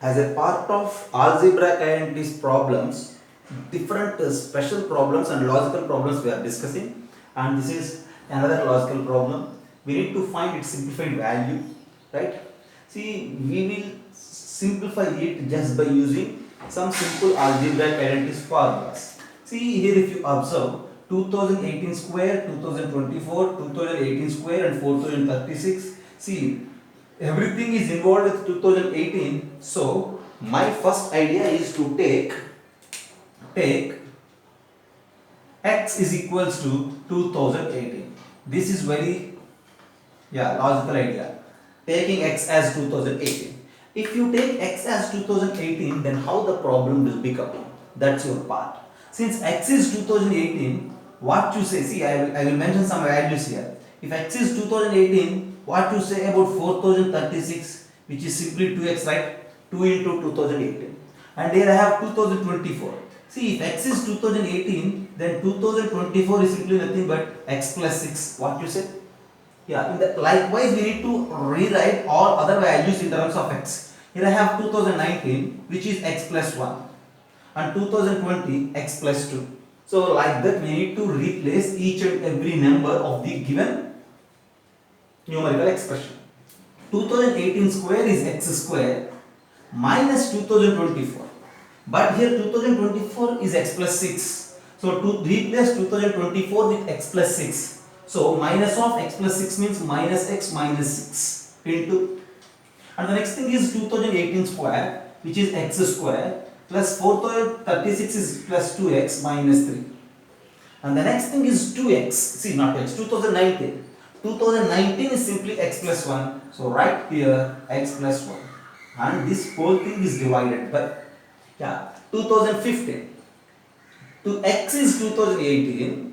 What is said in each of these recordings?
As a part of algebraic identities problems, different special problems and logical problems we are discussing, and this is another logical problem. We need to find its simplified value, right? See, we will simplify it just by using some simple algebraic identities formulas. See here, if you observe 2018 square, 2024, 2018 square and 4036. See, everything is involved with 2018. So my first idea is to take x is equals to 2018. This is very logical idea. Taking x as 2018. If you take x as 2018, then how the problem will become? That's your part. Since x is 2018, what you say? See, I will mention some values here. If x is 2018, what you say about 4036, which is simply 2x, right? 2 into 2018. And here I have 2024. See, if x is 2018, then 2024 is simply nothing but x plus 6. What you say? Yeah, likewise we need to rewrite all other values in terms of x. Here I have 2019, which is x plus 1, and 2020 x plus 2. So like that we need to replace each and every number of the given numerical expression. 2018 square is x square minus 2024. But here 2024 is x plus 6. So to replace 2024 with x plus 6. So minus of x plus 6 means minus x minus 6 into. And the next thing is 2018 square, which is x square, plus 4036 is plus 2x minus 3. And the next thing is 2x. See, not x, 2019. 2019 is simply x plus 1. So right here x plus 1. And this whole thing is divided by 2015. To x is 2018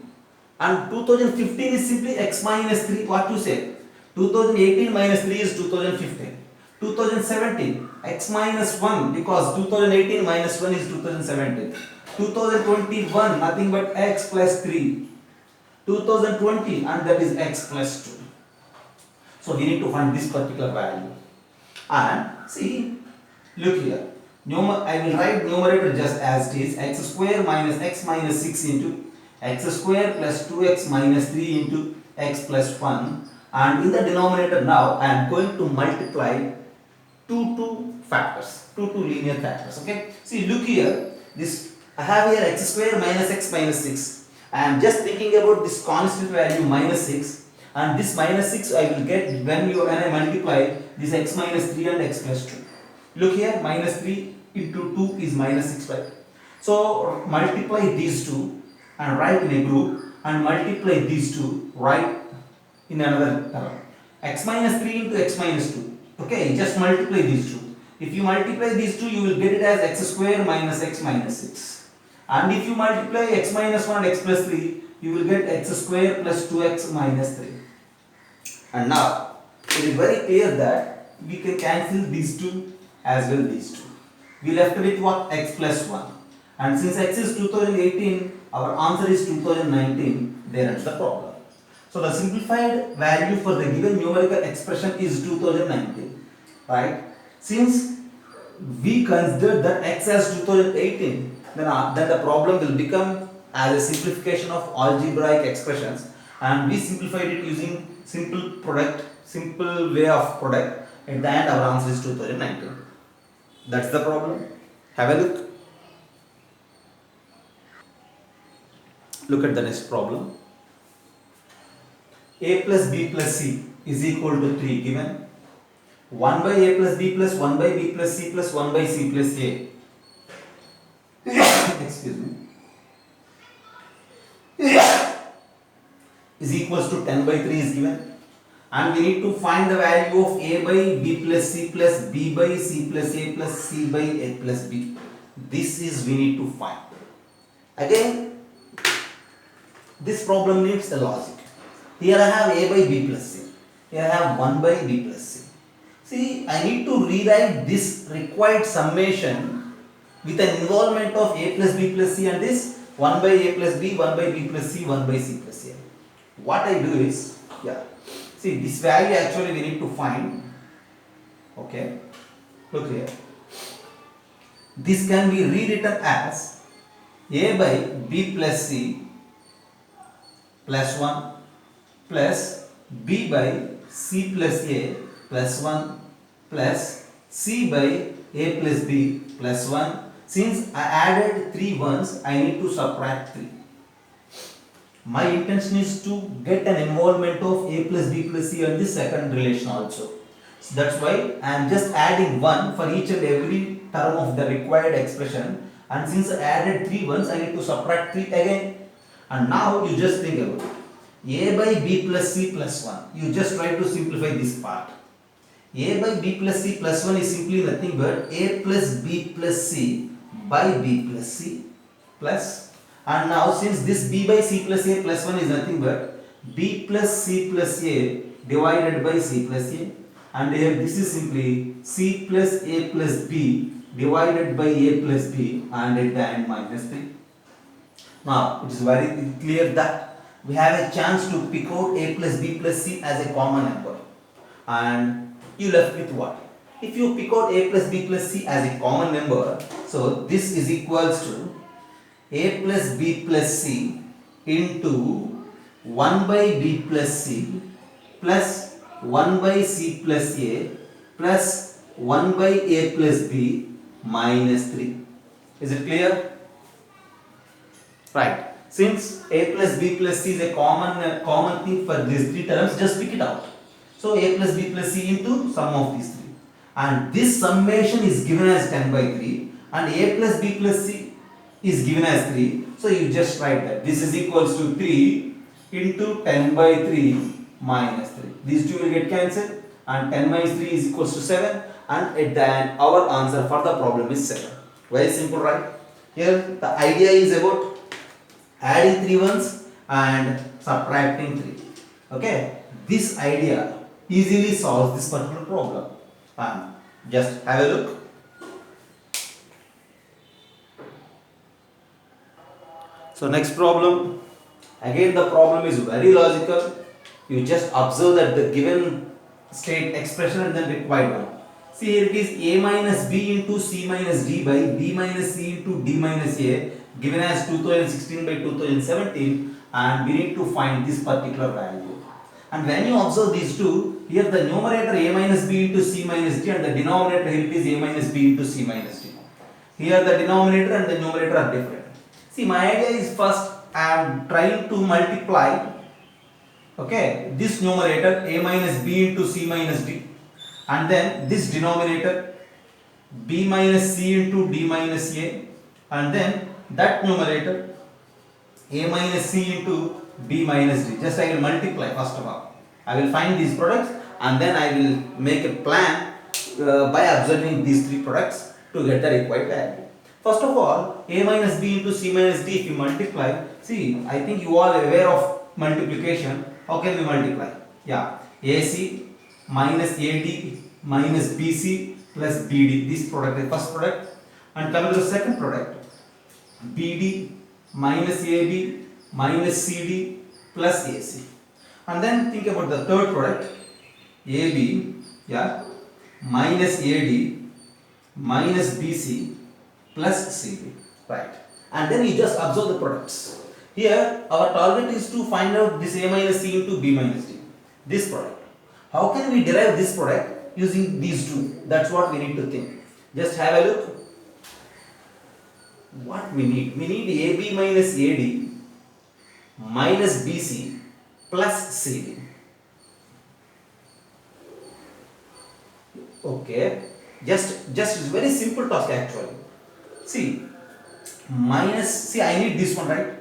and 2015 is simply x minus 3. What you say? 2018 minus 3 is 2015. 2017 x minus 1, because 2018 minus 1 is 2017. 2021 nothing but x plus 3. 2020 and that is x plus 2. So we need to find this particular value. And see, look here. I will write numerator just as it is, x square minus x minus 6 into x square plus 2x minus 3 into x plus 1, and in the denominator now I am going to multiply two factors, two linear factors. Okay, see, look here, this I have here x square minus x minus 6. I am just thinking about this constant value minus 6, and this minus 6 I will get when I multiply this x minus 3 and x plus 2. Look here, minus 3 into 2 is minus 6, right? So multiply these two and write in a group, and multiply these two, write in another term. X minus 3 into x minus 2. Okay, just multiply these two. If you multiply these two, you will get it as x square minus x minus 6. And if you multiply x minus 1 and x plus 3, you will get x square plus 2x minus 3. And now, it is very clear that we can cancel these two as well these two. We left with what? X plus 1. And since x is 2018, our answer is 2019. There ends the problem. So the simplified value for the given numerical expression is 2019. Right? Since we consider that x as 2018, then the problem will become as a simplification of algebraic expressions, and we simplified it using simple way of product. At the end our answer is 2019. That's the problem. Have a look. Look at the next problem. A plus b plus c is equal to 3 given. 1 by a plus b plus 1 by b plus c plus 1 by c plus a. Excuse me. Is equals to 10 by 3 is given. And we need to find the value of a by b plus c plus b by c plus a plus c by a plus b. This is we need to find. Again, this problem needs a logic. Here I have a by b plus c. Here I have 1 by b plus c. See, I need to rewrite this required summation with an involvement of a plus b plus c and this 1 by a plus b, 1 by b plus c, 1 by c plus a. What I do is, see, this value actually we need to find. Okay, look here. this can be rewritten as a by b plus c plus 1 plus b by c plus a plus 1 plus c by a plus b plus 1. Since I added 3 ones, I need to subtract 3. My intention is to get an involvement of a plus b plus c and the second relation also. So that's why I am just adding 1 for each and every term of the required expression, and since I added 3 ones, I need to subtract 3 again. And now you just think about it. A by b plus c plus 1. You just try to simplify this part. A by b plus c plus 1 is simply nothing but a plus b plus c by b plus c plus, and now since this b by c plus a plus 1 is nothing but b plus c plus a divided by c plus a, and here this is simply c plus a plus b divided by a plus b and at the end minus 3. Now it is very clear that we have a chance to pick out a plus b plus c as a common number, and you left with what? If you pick out a plus b plus c as a common number, so this is equals to a plus b plus c into 1 by b plus c plus 1 by c plus a plus 1 by a plus b minus 3. Is it clear? Right. Since a plus b plus c is a common thing for these 3 terms, just pick it out. So a plus b plus c into sum of these 3. And this summation is given as 10 by 3 and a plus b plus c is given as 3. So you just write that this is equals to 3 into 10 by 3 minus 3. These two will get cancelled and 10 minus 3 is equals to 7, and at the end our answer for the problem is 7. Very simple, right? Here the idea is about adding 3 ones and subtracting 3. Okay, this idea easily solves this particular problem. Just have a look. So next problem, again the problem is very logical. You just observe that the given state expression and then required one. See, here it is a minus b into c minus d by b minus c into d minus a, given as 2016 by 2017, and we need to find this particular value. And when you observe these two, here the numerator a minus b into c minus d and the denominator here it is a minus b into c minus d. Here the denominator and the numerator are different. See, my idea is first I am trying to multiply, okay, this numerator a minus b into c minus d, and then this denominator b minus c into d minus a, and then that numerator a minus c into b minus d. Just I will multiply first of all. I will find these products and then I will make a plan by observing these 3 products to get the required value. First of all, a minus b into c minus d, if you multiply, see, I think you are aware of multiplication. How can we multiply? Yeah, ac minus ad minus bc plus bd. This product, the first product, and coming to the second product, bd minus ab minus cd plus ac. And then think about the third product, ab, yeah, minus ad minus bc plus cd, right? And then you just observe the products. Here our target is to find out this a minus c into b minus d, this product. How can we derive this product using these two? That's what we need to think. Just have a look. What we need ab minus ad minus bc plus cd. Okay, just very simple task actually. See, minus, see, I need this one, right?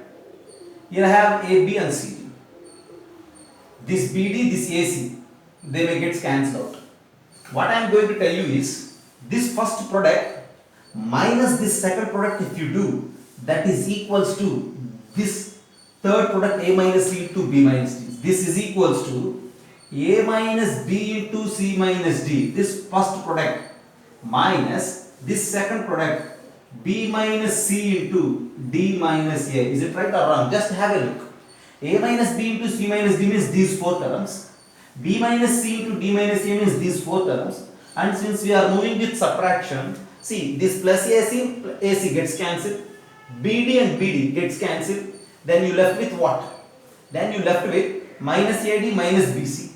Here I have AB and CD. This BD, this AC, they may get cancelled out. What I am going to tell you is, this first product minus this second product, if you do, that is equals to this third product A minus C into B minus D. This is equals to A minus B into C minus D. This first product minus this second product B minus C into D minus A. Is it right or wrong? Just have a look. A minus B into C minus D means these 4 terms. B minus C into D minus A means these 4 terms. And since we are moving with subtraction, See, this plus AC gets cancelled, BD and BD gets cancelled, then you left with what? Then you left with minus AD minus BC,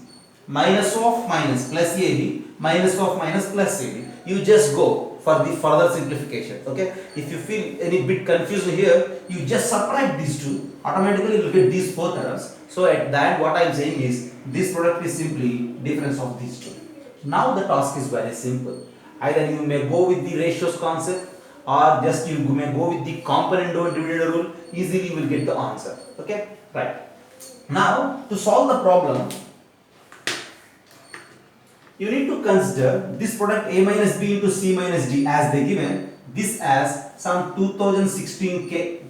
minus of minus plus AD, minus of minus plus AD. You just go for the further simplification. Okay, if you feel any bit confused here, you just subtract these two, automatically you will get these four terms. So at that, what I am saying is this product is simply difference of these two. Now the task is very simple. Either you may go with the ratios concept, or just you may go with the component divider rule. Easily you will get the answer. Okay, right. Now to solve the problem, you need to consider this product A minus B into C minus D as they given, this as some 2016K,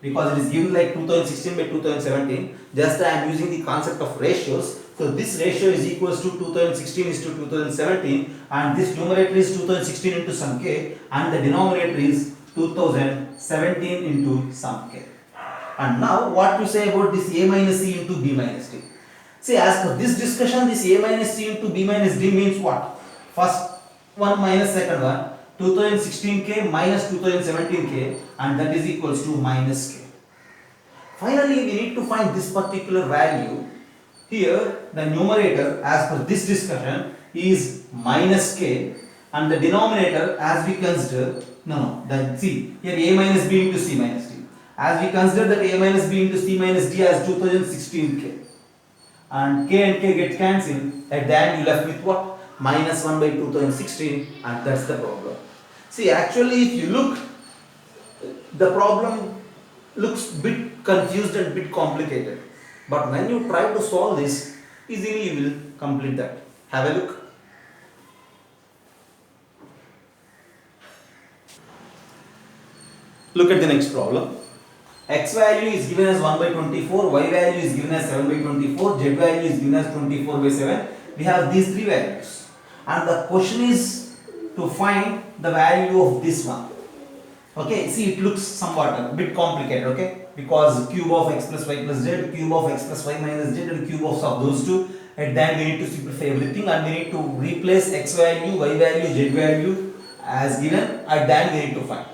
because it is given like 2016 by 2017. Just I am using the concept of ratios. So this ratio is equals to 2016 is to 2017, and this numerator is 2016 into some K, and the denominator is 2017 into some K. And now what to say about this A minus C into B minus D? See, as per this discussion, this A minus C into B minus D means what? First one minus second one, 2016K minus 2017K, and that is equals to minus K. Finally, we need to find this particular value. Here, the numerator as per this discussion is minus K, and the denominator as we consider, see, here A minus B into C minus D. As we consider that A minus B into C minus D as 2016K. And K and K get cancelled, at the end you left with what? Minus 1 by 2016, and that's the problem. See, actually if you look, the problem looks bit confused and bit complicated. But when you try to solve this, easily you will complete that. Have a look. Look at the next problem. X value is given as 1 by 24, Y value is given as 7 by 24, Z value is given as 24 by 7. We have these three values. And the question is to find the value of this one. Okay, see, it looks somewhat a bit complicated, okay? Because cube of x plus y plus z, cube of x plus y minus z, and cube of those two. At that we need to simplify everything, and we need to replace x value, y value, z value as given. At that we need to find.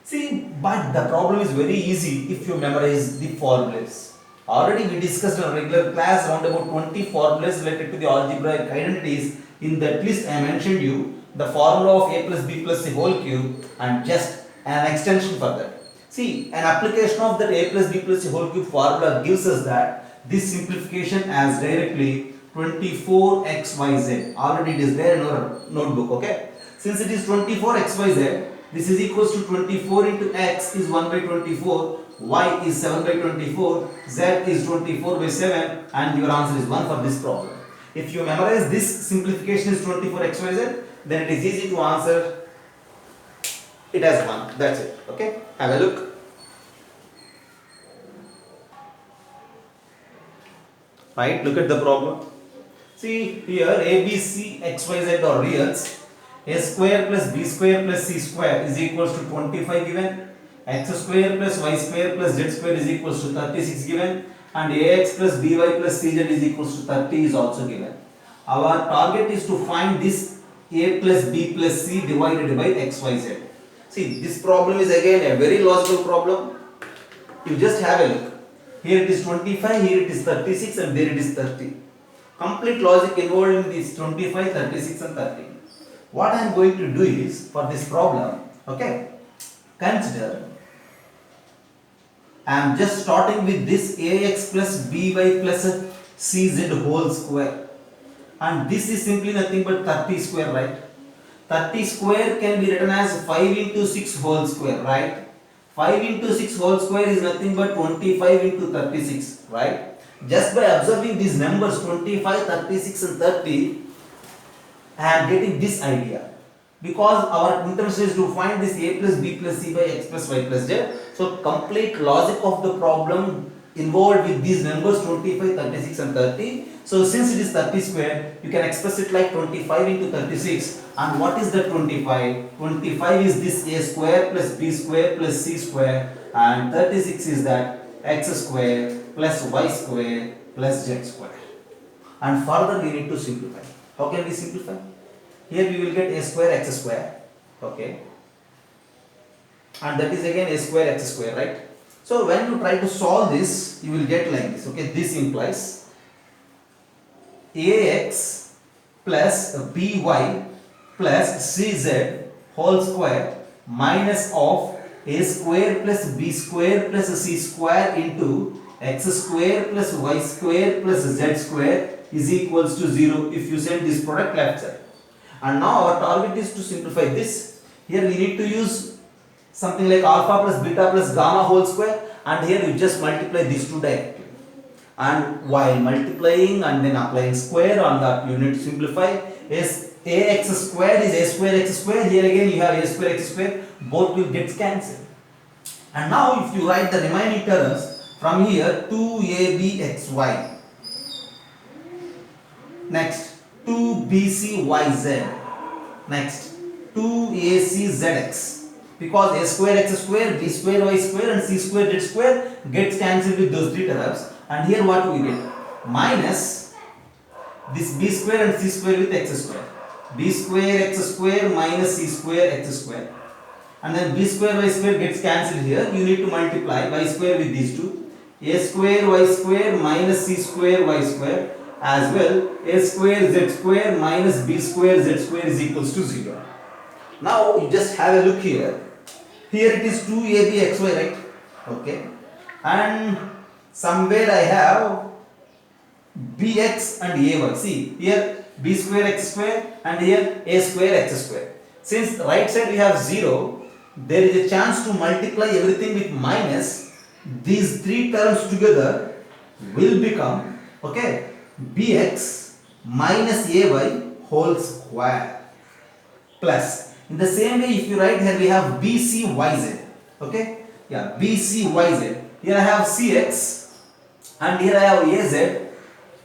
See, but the problem is very easy if you memorize the formulas. Already we discussed in a regular class around about 20 formulas related to the algebraic identities. In that list I mentioned you the formula of a plus b plus c whole cube and just an extension for that. See, an application of that a plus b plus c whole cube formula gives us that this simplification as directly 24xyz. Already it is there in our notebook, okay? Since it is 24xyz, this is equals to 24 into x is 1 by 24, y is 7 by 24, z is 24 by 7, and your answer is 1 for this problem. If you memorize this simplification is 24xyz, then it is easy to answer it as 1. That's it. Okay? Have a look. Right? Look at the problem. See here a, b, c, x, y, z are reals. A square plus b square plus c square is equals to 25 given. X square plus y square plus z square is equals to 36 given. And ax plus by plus cz is equals to 30 is also given. Our target is to find this a plus b plus c divided by x, y, z. See, this problem is again a very logical problem. You just have a look. Here it is 25, here it is 36, and there it is 30. Complete logic involved in this 25, 36 and 30. What I am going to do is, for this problem, okay, consider, I am just starting with this ax plus by plus cz whole square. And this is simply nothing but 30 square, right? 30 square can be written as 5 into 6 whole square, right? 5 into 6 whole square is nothing but 25 into 36, right? Just by observing these numbers 25, 36 and 30, I am getting this idea. Because our intention is to find this a plus b plus c by x plus y plus z. So complete logic of the problem involved with these numbers 25, 36 and 30. So since it is 30 square, you can express it like 25 into 36. And what is the 25? 25 is this a square plus b square plus c square, and 36 is that x square plus y square plus z square. And further we need to simplify. How can we simplify? Here we will get a square x square, Okay, and that is again a square x square, right? So when you try to solve this, you will get like this. Okay, this implies ax plus by plus cz whole square minus of a square plus b square plus c square into x square plus y square plus z square is equals to 0 if you send this product left side. And now our target is to simplify this. Here we need to use something like alpha plus beta plus gamma whole square, and here you just multiply these two directly. And while multiplying and then applying square on that, you need to simplify. Is ax square is a square x square. Here again you have a square x square. Both will get cancelled. And now if you write the remaining terms from here, 2abxy. Next 2bcyz. Next 2aczx. Because a square x square, b square y square and c square z square gets cancelled with those three terms. And here what we get? Minus this b square and c square with x square. B square x square minus c square x square. And then b square y square gets cancelled here. You need to multiply y square with these two. A square y square minus c square y square, as well a square z square minus b square z square is equals to 0. Now you just have a look here. Here it is 2abxy, right? Okay. And somewhere I have bx and ay. See here b square x square and here a square x square. Since right side we have 0, there is a chance to multiply everything with minus. These three terms together will become, okay, bx minus ay whole square plus. In the same way, if you write here, we have bcyz. Okay, yeah, bcyz. Here I have cx and here I have az.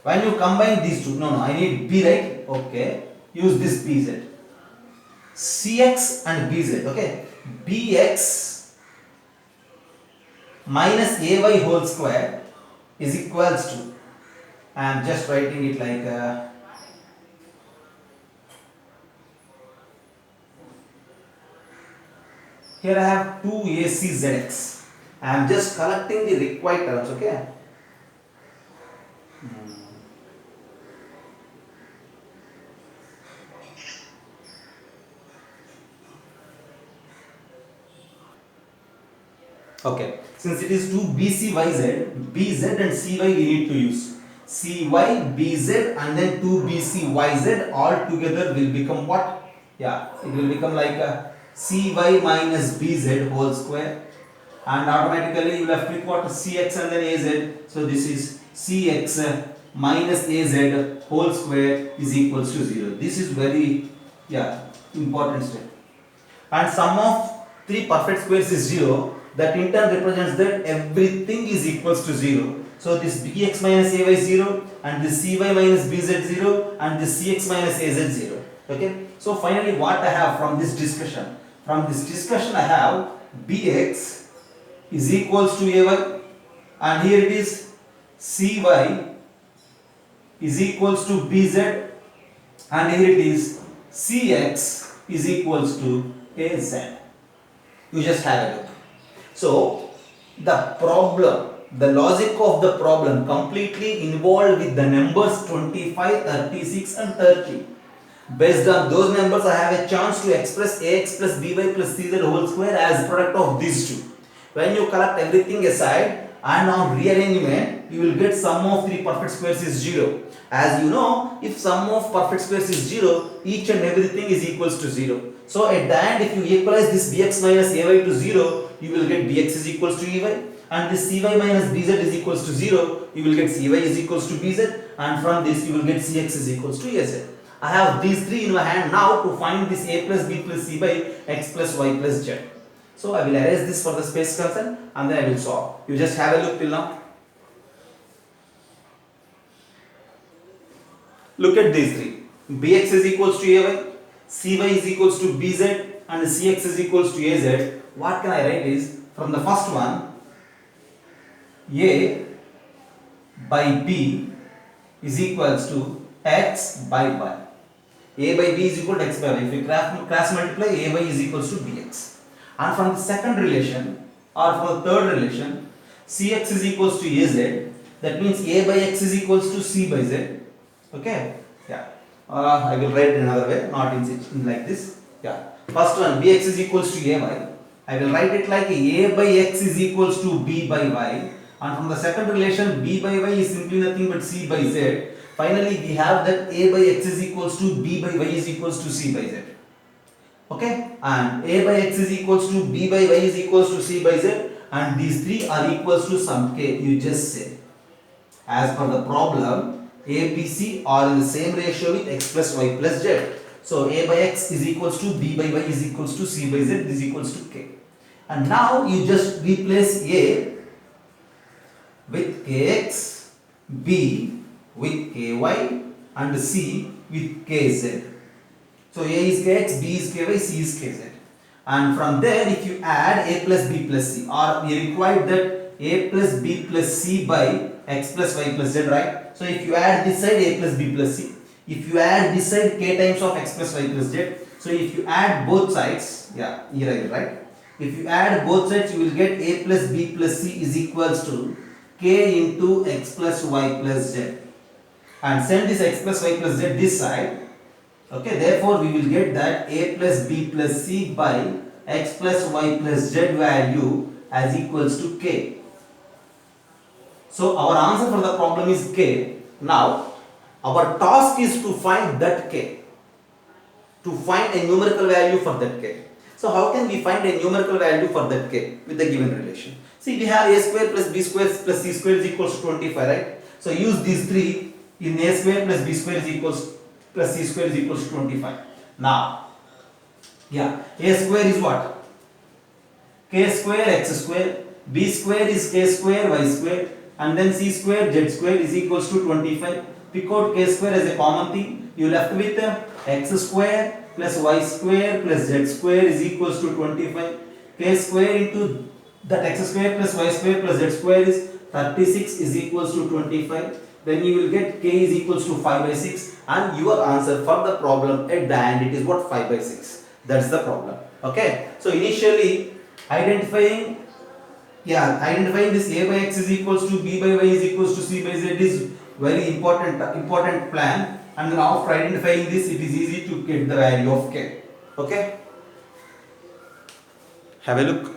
When you combine these two, no, I need b, right? Okay, use this bz. Cx and bz. Okay, bx minus ay whole square is equals to, I am just writing it like here I have 2aczx. I am just collecting the required terms, okay? Okay, since it is 2bcyz, bz and cy we need to use. Cy, bz and then 2bcyz all together will become what? Yeah, it will become like cy minus bz whole square, and automatically you left with what? Cx and then az. So this is cx minus az whole square is equals to 0. This is very important step. And sum of three perfect squares is 0. That in turn represents that everything is equals to 0. So this bx minus ay 0 and this cy minus bz 0 and this cx minus az 0. Okay. So finally what I have from this discussion? From this discussion I have bx is equals to ay, and here it is cy is equals to bz, and here it is cx is equals to az. You just have a look. So the problem, the logic of the problem completely involved with the numbers 25, 36 and 30. Based on those numbers, I have a chance to express ax plus by plus cz whole square as product of these two. When you collect everything aside and on rearrangement, you will get sum of three perfect squares is 0. As you know, if sum of perfect squares is 0, each and everything is equals to 0. So at the end, if you equalize this bx minus ay to 0, you will get bx is equals to ay, and this cy minus bz is equals to 0, you will get cy is equals to bz, and from this you will get cx is equals to az. I have these three in my hand now to find this a plus b plus c by x plus y plus z. So I will erase this for the space concern and then I will solve. You just have a look till now. Look at these three. Bx is equals to ay, cy is equals to bz and cx is equals to az. What can I write is, from the first one, a by b is equals to x by y. A by B is equal to x by y. If you cross multiply, A by is equals to bx. And from the second relation or from the third relation, Cx is equals to Az. That means A by x is equals to C by z. Okay? Yeah. I will write it another way, not in like this. Yeah. First one, Bx is equals to Ay. I will write it like A by x is equals to B by y. And from the second relation, B by y is simply nothing but C by z. Finally, we have that A by x is equals to B by y is equals to C by z. Okay? And A by x is equals to B by y is equals to C by z. And these three are equals to some k. You just say. As per the problem, A, B, C are in the same ratio with x plus y plus z. So A by x is equals to B by y is equals to C by z is equals to k. And now you just replace A with kx, B with ky and C with kz. So A is kx, B is ky, C is kz. And from there if you add A plus B plus C, or we required that A plus B plus C by x plus y plus z, right? So if you add this side A plus B plus C, if you add this side k times of x plus y plus z, so if you add both sides, yeah, here I will write. If you add both sides, you will get A plus B plus C is equals to k into x plus y plus z. And send this x plus y plus z this side. Okay, therefore we will get that A plus B plus C by x plus y plus z value as equals to k. So our answer for the problem is k. Now our task is to find that k, to find a numerical value for that k. So how can we find a numerical value for that k with the given relation? See, we have a square plus b square plus c square is equals to 25, right? So use these three in a square plus b square is equals plus c square is equals to 25. Now, yeah, a square is what? K square x square, b square is k square y square, and then c square z square is equals to 25. Pick out k square as a common thing. You left with x square plus y square plus z square is equals to 25. K square into that x square plus y square plus z square is 36 is equals to 25. Then you will get k is equals to 5 by 6, and your answer for the problem at the end it is what? 5 by 6. That's the problem. Okay. So initially identifying this a by x is equals to b by y is equals to c by z is very important plan, and then after identifying this it is easy to get the value of k. Okay. Have a look.